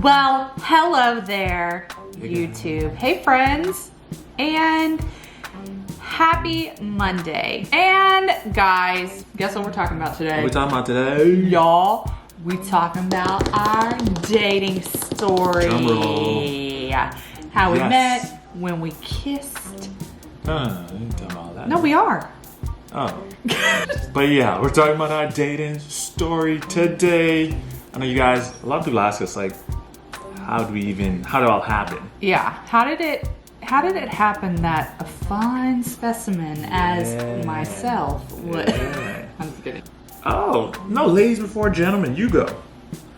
Well, hello there, YouTube. Hey friends, and happy Monday. And guys, guess what we're talking about today? What are we talking about today? Y'all, we talking about our dating story. Drum roll. How we met, when we kissed. We ain't talking about that. No, we are. Oh. But yeah, we're talking about our dating story today. I know you guys, a lot of people ask us like, how did it all happen? Yeah, how did it happen that a fine specimen as myself would? Yeah. I'm just kidding. Oh, no, ladies before gentlemen, you go.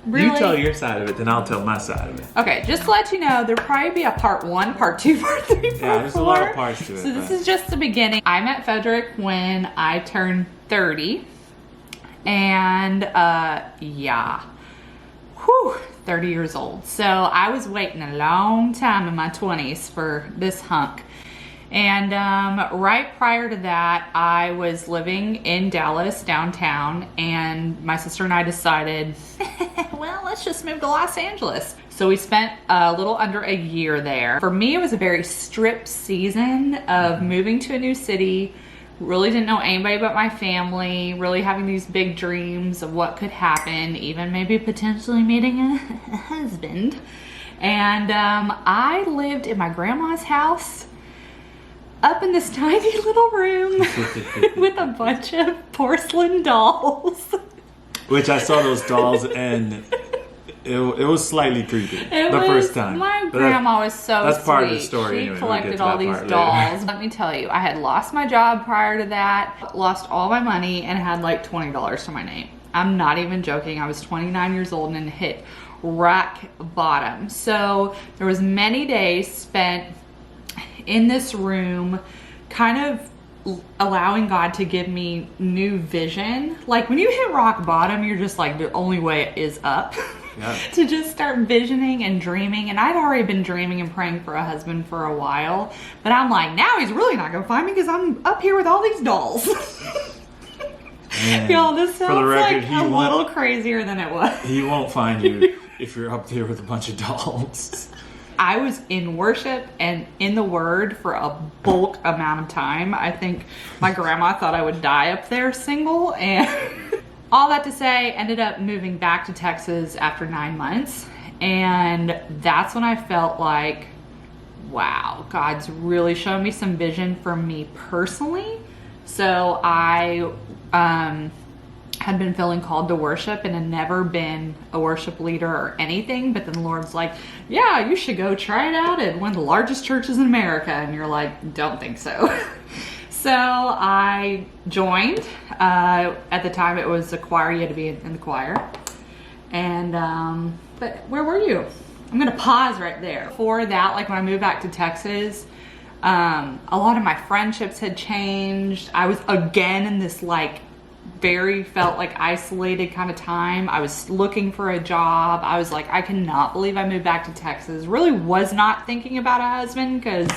Really? You tell your side of it, then I'll tell my side of it. Okay, just to let you know, there'll probably be a part 1, part 2, part 3, part 4. Yeah, there's a lot of parts to it. So this is just the beginning. I met Frederick when I turned 30. And yeah. Whew, 30 years old. So I was waiting a long time in my 20s for this hunk. And right prior to that, I was living in Dallas, downtown, and my sister and I decided, well, let's just move to Los Angeles. So we spent a little under a year there. For me, it was a very stripped season of moving to a new city. Really didn't know anybody but my family, really having these big dreams of what could happen, even maybe potentially meeting a husband. And I lived in my grandma's house, up in this tiny little room with a bunch of porcelain dolls. Which I saw those dolls and it was slightly creepy first time. My grandma was so That's sweet. part of the story. She Anyway, collected all these dolls. Let me tell you, I had lost my job prior to that, lost all my money, and had like $20 to my name. I'm not even joking. I was 29 years old and hit rock bottom. So there was many days spent in this room, kind of allowing God to give me new vision. Like when you hit rock bottom, you're just like, the only way is up. Yeah. To just start visioning and dreaming. And I'd already been dreaming and praying for a husband for a while, but I'm like, now he's really not gonna find me because I'm up here with all these dolls. Y'all, this sounds like a little crazier than it was. He won't find you if you're up there with a bunch of dolls. I was in worship and in the Word for a bulk amount of time. I think my grandma thought I would die up there single. And all that to say, ended up moving back to Texas after 9 months. And that's when I felt like, wow, God's really shown me some vision for me personally. So I had been feeling called to worship and had never been a worship leader or anything, but then the Lord's like, yeah, you should go try it out at one of the largest churches in America. And you're like, don't think so. So I joined. At the time it was a choir, you had to be in the choir. And but where were you? I'm gonna pause right there. Before that, like when I moved back to Texas, a lot of my friendships had changed. I was again in this like felt like isolated kind of time. I was looking for a job. I was like, I cannot believe I moved back to Texas. Really was not thinking about a husband because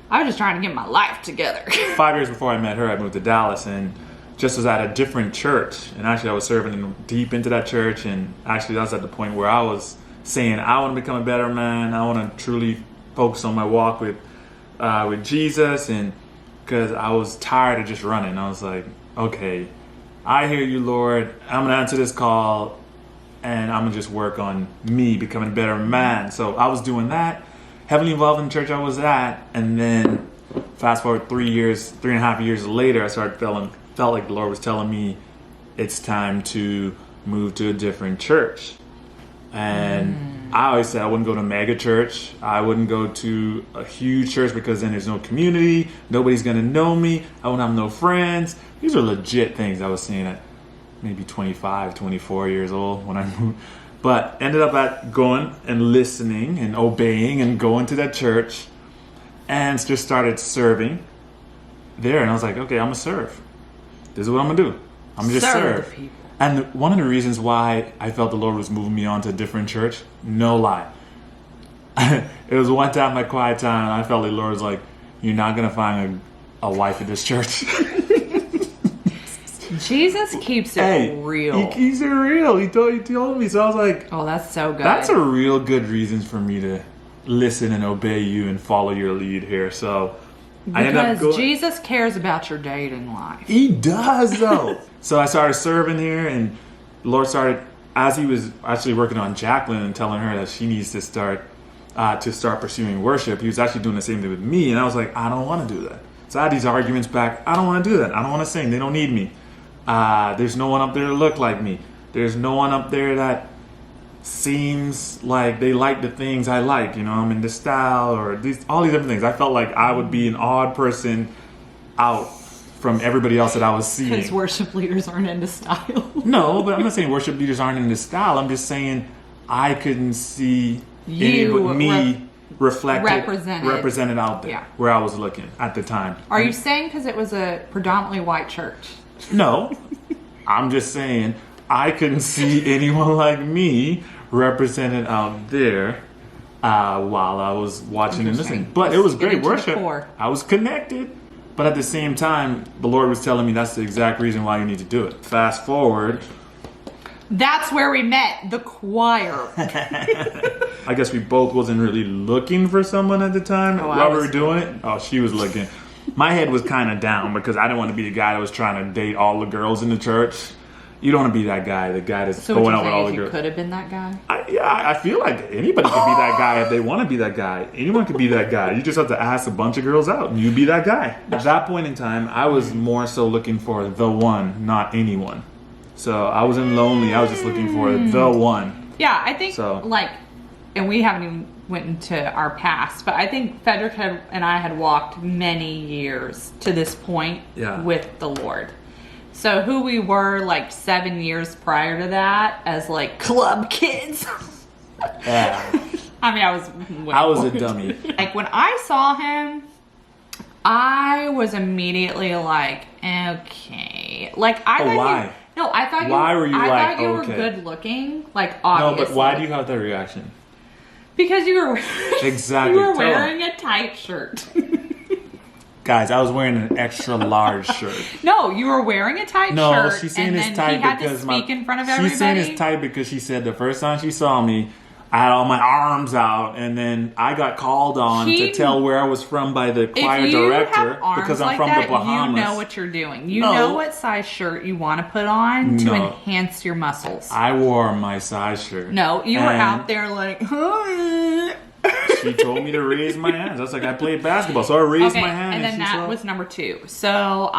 I was just trying to get my life together. 5 years before I met her, I moved to Dallas and just was at a different church. And actually I was serving deep into that church. And actually that was at the point where I was saying, I want to become a better man. I want to truly focus on my walk with Jesus. And because I was tired of just running. I was like, okay, I hear you, Lord. I'm gonna answer this call and I'm gonna just work on me becoming a better man. So I was doing that, heavily involved in the church I was at, and then fast forward 3.5 years later, I started felt like the Lord was telling me it's time to move to a different church. And I always said I wouldn't go to a mega church. I wouldn't go to a huge church because then there's no community. Nobody's going to know me. I won't have no friends. These are legit things I was saying at maybe 25, 24 years old when I moved. But ended up at going and listening and obeying and going to that church and just started serving there. And I was like, okay, I'm going to serve. This is what I'm going to do. I'm going to just serve. People. And one of the reasons why I felt the Lord was moving me on to a different church, no lie. It was one time, my quiet time, and I felt the Lord was like, you're not going to find a wife at this church. Jesus keeps it real. He keeps it real. He told me. So I was like, oh, that's so good. that's a real good reason for me to listen and obey you and follow your lead here. So I ended up because Jesus cares about your dating life. He does, though. So I started serving here, and the Lord started, as he was actually working on Jacqueline and telling her that she needs to start pursuing worship, he was actually doing the same thing with me, and I was like, I don't want to do that. So I had these arguments back. I don't want to do that. I don't want to sing. They don't need me. There's no one up there to look like me. There's no one up there that seems like they like the things I like. You know, I'm in this style or all these different things. I felt like I would be an odd person out from everybody else that I was seeing. Because worship leaders aren't into style. No, but I'm not saying worship leaders aren't into style. I'm just saying I couldn't see me represented out there where I was looking at the time. Are you saying because it was a predominantly white church? No, I'm just saying I couldn't see anyone like me represented out there while I was watching and listening. But it was great worship. I was connected. But at the same time, the Lord was telling me that's the exact reason why you need to do it. Fast forward. That's where we met, the choir. I guess we both wasn't really looking for someone at the time while we were doing it. Oh, she was looking. My head was kind of down because I didn't want to be the guy that was trying to date all the girls in the church. You don't want to be that guy, the guy that's going out with all the girls. You could have been that guy? I feel like anybody could be that guy if they want to be that guy. Anyone could be that guy. You just have to ask a bunch of girls out and you be that guy. At that point in time, I was more so looking for the one, not anyone. So I wasn't lonely. I was just looking for the one. Yeah, I think and we haven't even went into our past, but I think Frederick and I had walked many years to this point with the Lord. So who we were 7 years prior to that as club kids. Yeah. I mean, I was a dummy. When I saw him, I was immediately like, okay. Why? I thought you were good looking, obviously. No, but why do you have that reaction? Because you were exactly. You were wearing a tight shirt. Guys, I was wearing an extra large shirt. No, you were wearing a tight shirt. No, she's saying it's tight because he had to speak in front of everybody. She's saying it's tight because she said the first time she saw me, I had all my arms out, and then I got called on to tell where I was from by the choir director because I'm from the Bahamas. You know what you're doing. You know what size shirt you want to put on to enhance your muscles. I wore my size shirt. No, you were out there She told me to raise my hands. I was like, I played basketball, so I raised my hands. And then that was number 2. So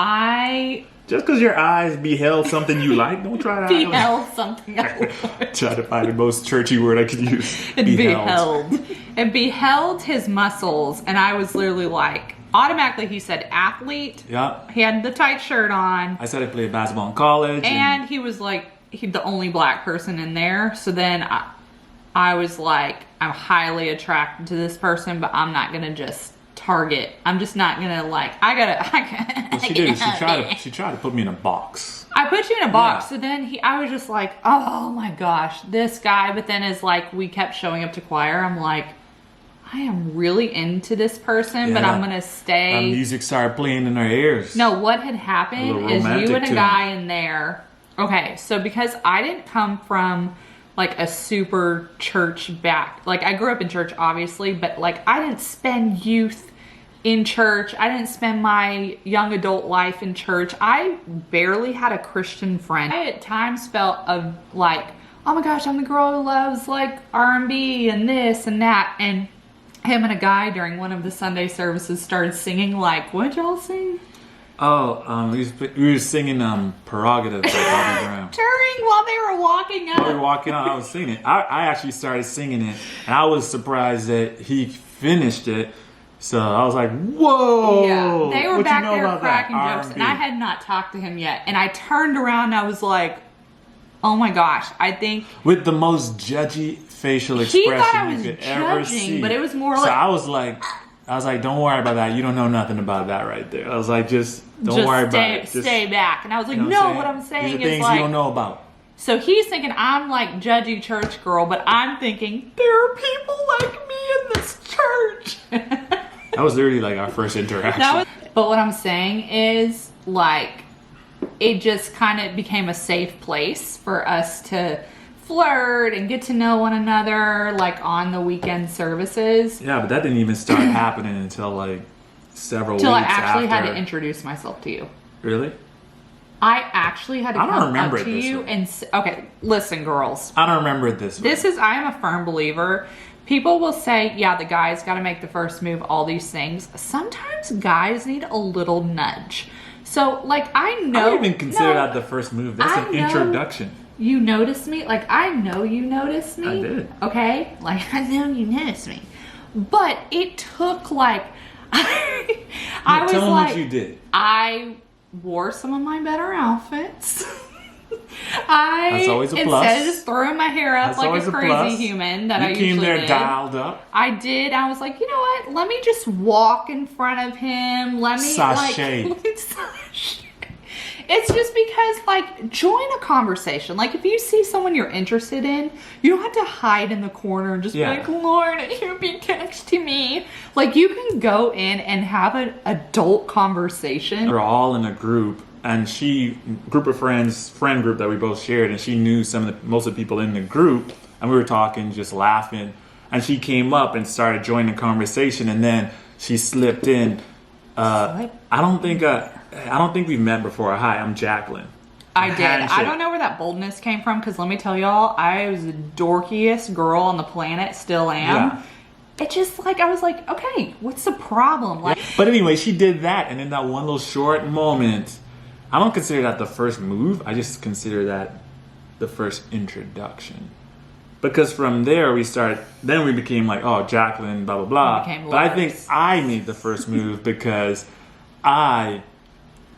just because your eyes beheld something you like, don't try to beheld something I like. Try to find the most churchy word I could use. It beheld his muscles, and I was literally automatically he said athlete. Yeah. He had the tight shirt on. I said I played basketball in college. And he was the only black person in there. So then I was like, I'm highly attracted to this person, but I'm not gonna just target. I'm just not gonna Well, she did. She tried to put me in a box. I put you in a box. So then I was just like, oh my gosh, this guy. But then as we kept showing up to choir, I'm like, I am really into this person, but I'm gonna stay. And music started playing in our ears. No, what had happened is you and a guy in there. Okay, so because I didn't come from a super church back. I grew up in church, obviously, but I didn't spend youth in church. I didn't spend my young adult life in church. I barely had a Christian friend. I at times felt oh my gosh, I'm the girl who loves R&B and this and that. And him and a guy during one of the Sunday services started singing what'd y'all sing? Oh, we were singing Prerogative by Bobby Brown. During while they were walking up. While we were walking out, I was singing it. I actually started singing it, and I was surprised that he finished it. So I was like, whoa! Yeah, they were back there cracking jokes, and I had not talked to him yet. And I turned around and I was like, oh my gosh, I think... With the most judgy facial expression you could ever see. But it was more So I was like, don't worry about that. You don't know nothing about that right there. I was like, just don't worry about it. Just stay back. And I was like, what I'm saying These are things you don't know about. So he's thinking I'm judgy church girl, but I'm thinking there are people like me in this church. That was literally our first interaction. But what I'm saying is it just kind of became a safe place for us to flirt and get to know one another, like on the weekend services. Yeah, but that didn't even start happening until like several weeks Till I actually after. had to introduce myself to you. Really? I actually had to I don't come remember up it to this you way. and okay, listen, girls. I don't remember it this way. I am a firm believer. People will say, yeah, the guy's got to make the first move, all these things. Sometimes guys need a little nudge. So, like, I know. I don't even consider that the first move. That's an introduction. You noticed me. Like, I know you noticed me. I did. Okay? Like, I know you noticed me. But it took, like, I was tell them like, what you did. I wore some of my better outfits. That's always a plus. Instead of just throwing my hair up That's like always a a crazy plus. human that You I usually came there did. dialed up. I did. I was like, you know what? Let me just walk in front of him. Let me Sashay. sashay. It's just because, like, join a conversation. Like, if you see someone you're interested in, you don't have to hide in the corner and just be like, Lord, you be texting me. Like, you can go in and have an adult conversation. We're all in a group, and group of friends, friend group that we both shared, and she knew most of the people in the group, and we were talking, just laughing, and she came up and started joining the conversation, and then she slipped in. I don't think we've met before. Hi, I'm Jacqueline. I did. Handshake. I don't know where that boldness came from, because let me tell y'all, I was the dorkiest girl on the planet, still am. Yeah. It just, like, I was like, okay, what's the problem? Like, But anyway, she did that, and in that one little short moment, I don't consider that the first move. I just consider that the first introduction. Because from there then we became like, oh, Jacqueline, blah, blah, blah. But I think I made the first move because I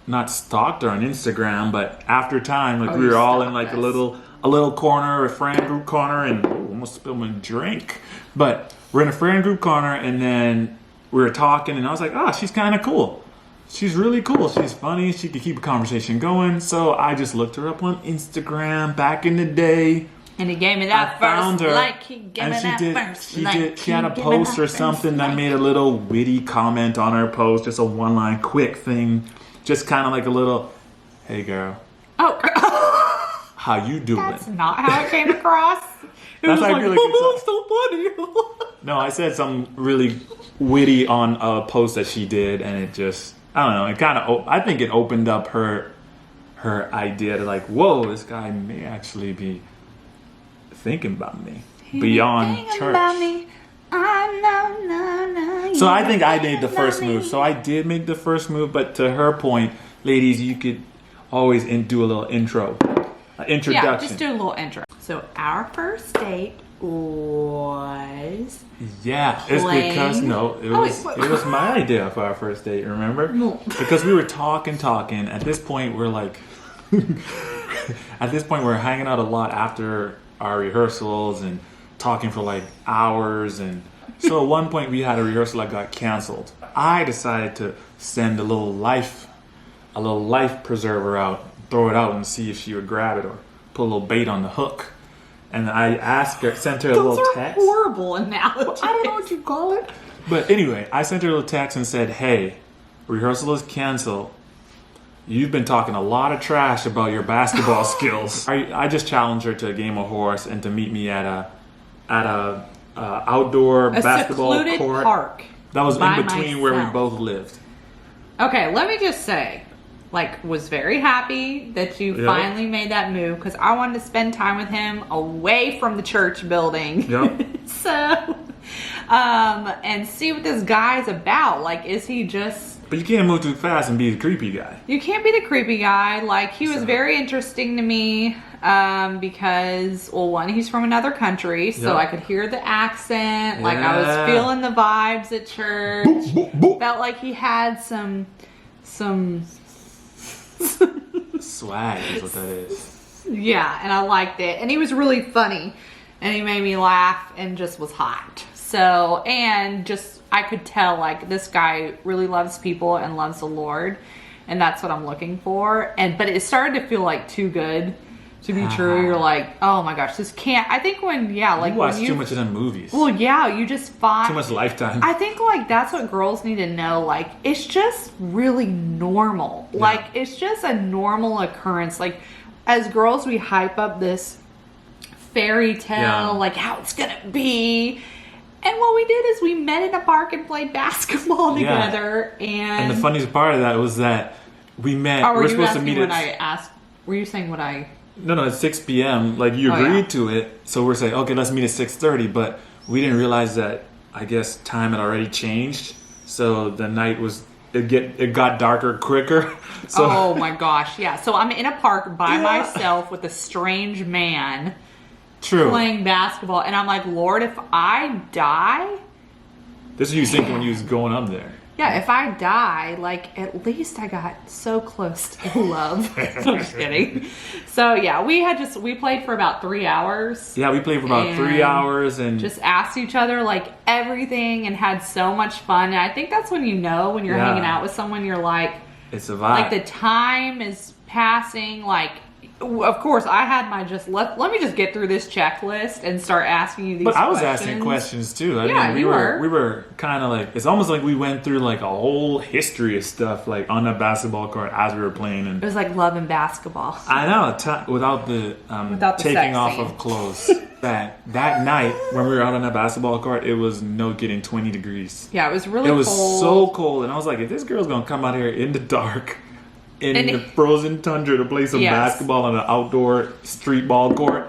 not stalked her on Instagram, but after time, like we were all in like a little corner, a friend group corner, and almost spilled my drink. But we're in a friend group corner, and then we were talking, and I was like, oh, she's kind of cool. She's really cool. She's funny. She could keep a conversation going. So I just looked her up on Instagram back in the day. and he gave me that found first her, like. He gave me that first like. She had a post or something that made a little witty comment on her post, just a one-line quick thing, just kind of like a little, "Hey girl, Oh, how you doing?" that's not how it came across. It That's was how I like, feel like oh, it's so funny. No, I said something really witty on a post that she did, and it just, I don't know, it kind of, I think it opened up her idea to like, whoa, this guy may actually be thinking about me beyond Thinking church. about me. No, So I think I made the first move. So I did make the first move, but to her point, ladies, you could always do a little introduction. Yeah, just do a little intro. So our first date was It's because it was my idea for our first date. Remember? No. Because we were talking. At this point, we're like, we're hanging out a lot after our rehearsals and talking for like hours. And so at one point, we had a rehearsal that got canceled. I decided to send a little life preserver out, throw it out, and see if she would grab it or put a little bait on the hook. And I sent her a little text. Horrible analogy. I don't know what you call it. But anyway, I sent her a little text and said, hey, rehearsal is canceled. You've been talking a lot of trash about your basketball skills. I just challenged her to a game of horse and to meet me at a outdoor basketball secluded court. Park. That was by in between where we myself. both lived. Okay, let me just say, like, was very happy that you finally made that move because I wanted to spend time with him away from the church building. Yep. So, and see what this guy's about. Like, is he just... But you can't move too fast and be the creepy guy. You can't be the creepy guy. Like, he was very interesting to me because, well, one, he's from another country, so Yep. I could hear the accent. Like, I was feeling the vibes at church. Boop, boop, boop. Felt like he had some Swag is what that is. yeah, and I liked it. And he was really funny. And he made me laugh and just was hot. So, and just, I could tell, like, this guy really loves people and loves the Lord. And that's what I'm looking for. But it started to feel like too good to be true. You're like, oh my gosh, this can't. I think when like you watch when too much of them movies. Well, yeah, you just find too much Lifetime. I think like that's what girls need to know. Like it's just really normal. Yeah. Like it's just a normal occurrence. Like as girls, we hype up this fairy tale, like how it's gonna be. And what we did is we met in a park and played basketball together. And the funniest part of that was that we met. Oh, we're supposed to meet when I asked? Were you saying what I? No, it's 6 p.m. Like you agreed to it, so we're saying, okay, let's meet at 6:30. But we didn't realize that I guess time had already changed, so the night was it got darker quicker. So, oh my gosh, yeah. So I'm in a park by myself with a strange man. True. Playing basketball, and I'm like, Lord, if I die, this is what you was thinking when you was going up there. Yeah, if I die, like at least I got so close to love. I'm just kidding. So yeah, we played for about 3 hours. Yeah, we played for about 3 hours and just asked each other like everything and had so much fun. And I think that's when you know when you're hanging out with someone, you're like, it's a vibe. Like the time is passing. Like, of course, I had my let me just get through this checklist and start asking you these questions. But I was asking questions too. We were kind of like, it's almost like we went through like a whole history of stuff like on that basketball court as we were playing. And it was like love and basketball. I know, without the taking off of clothes. that night when we were out on that basketball court, it was no kidding 20 degrees. Yeah, it was really cold. It was so cold, and I was like, if this girl's gonna come out here in the dark in the frozen tundra to play some basketball on an outdoor street ball court,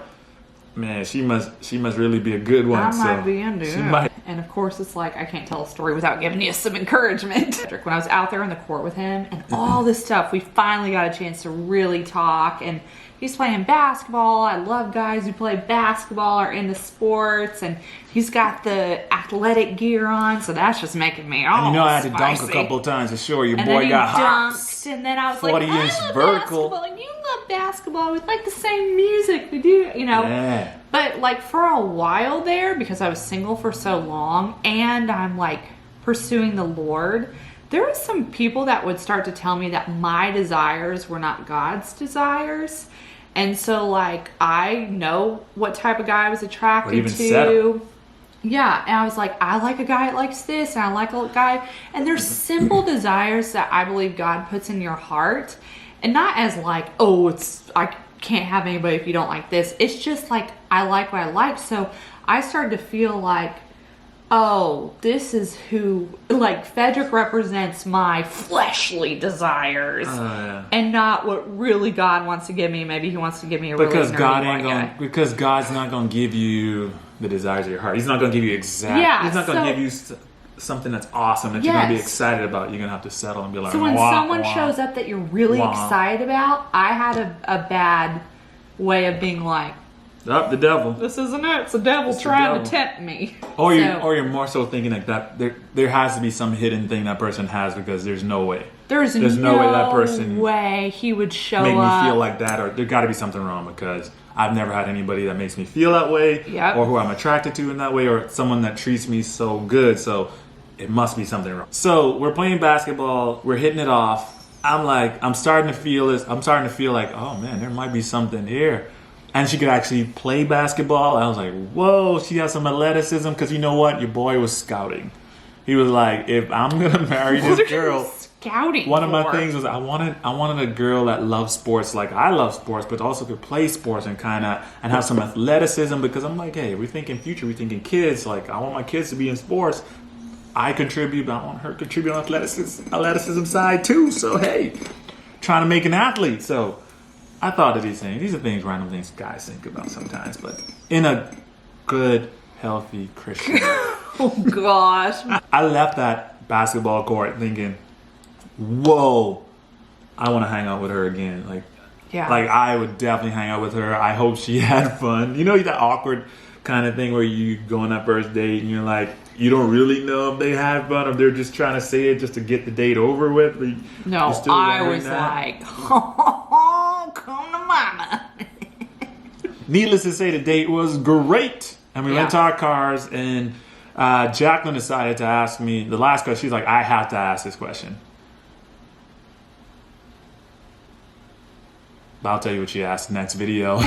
man, she must really be a good one. I might be into it. And of course, it's like I can't tell a story without giving you some encouragement. When I was out there on the court with him and all this stuff, we finally got a chance to really talk. And he's playing basketball. I love guys who play basketball or into sports, and he's got the athletic gear on, so that's just making me all and I had to spicy. dunk a couple times to show your and boy then got hops. And then I was like, I love vertical. basketball, and you love basketball. We like the same music. We do, Yeah. But like for a while there, because I was single for so long, and I'm like pursuing the Lord, there were some people that would start to tell me that my desires were not God's desires. And so, like, I know what type of guy I was attracted to. Settle. Yeah, and I was like, I like a guy that likes this, and I like a guy. And there's simple desires that I believe God puts in your heart. And not as like, oh, I can't have anybody if you don't like this. It's just like, I like what I like. So I started to feel like, oh, this is who, like, Frederick represents my fleshly desires and not what really God wants to give me. Maybe he wants to give me a really nerdy guy. Because God's not going to give you the desires of your heart. He's not going to give you he's not going to give you something that's awesome that you're going to be excited about. You're going to have to settle and be like, so when someone shows up that you're really excited about, I had a bad way of being like, the devil. This isn't it. It's the devil trying to tempt me. Or you're more so thinking like that. There has to be some hidden thing that person has, because there's no way. There's no way that person he would show make up. me feel like that, or there got to be something wrong, because I've never had anybody that makes me feel that way, or who I'm attracted to in that way, or someone that treats me so good. So it must be something wrong. So we're playing basketball. We're hitting it off. I'm starting to feel this. I'm starting to feel like, oh man, there might be something here. And she could actually play basketball. I was like, whoa, she has some athleticism. Because you know what? Your boy was scouting. He was like, if I'm going to marry this girl. Scouting one of my things was I wanted a girl that loves sports like I love sports, but also could play sports and have some athleticism. Because I'm like, hey, we're thinking future. We're thinking kids. Like, I want my kids to be in sports. I contribute, but I want her to contribute on athleticism side too. So, hey, trying to make an athlete. So I thought of these things. These are things, random things guys think about sometimes, but in a good, healthy Christian way. Oh, gosh. I left that basketball court thinking, whoa, I want to hang out with her again. Like I would definitely hang out with her. I hope she had fun. You know, that awkward kind of thing where you go on that first date and you're like, you don't really know if they had fun or they're just trying to say it just to get the date over with. No, I was like, oh, come to mama. Needless to say, the date was great. And we went to our cars, and Jacqueline decided to ask me the last question. She's like, I have to ask this question. But I'll tell you what she asked next video.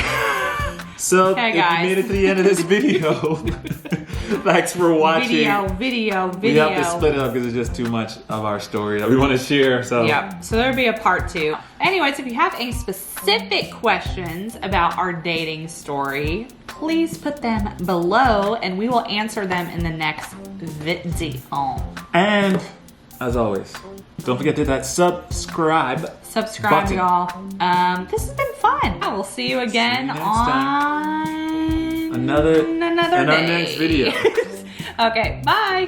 So Okay, if guys. you made it to the end of this video, thanks for watching. Video. We have to split it up because it's just too much of our story that we want to share. So Yep. So there'll be a part 2. Anyways, if you have any specific questions about our dating story, please put them below and we will answer them in the next video. And as always, don't forget to hit that subscribe button. Y'all. This has been fun. I will see you again next on Another another in our day. next video. Okay, bye.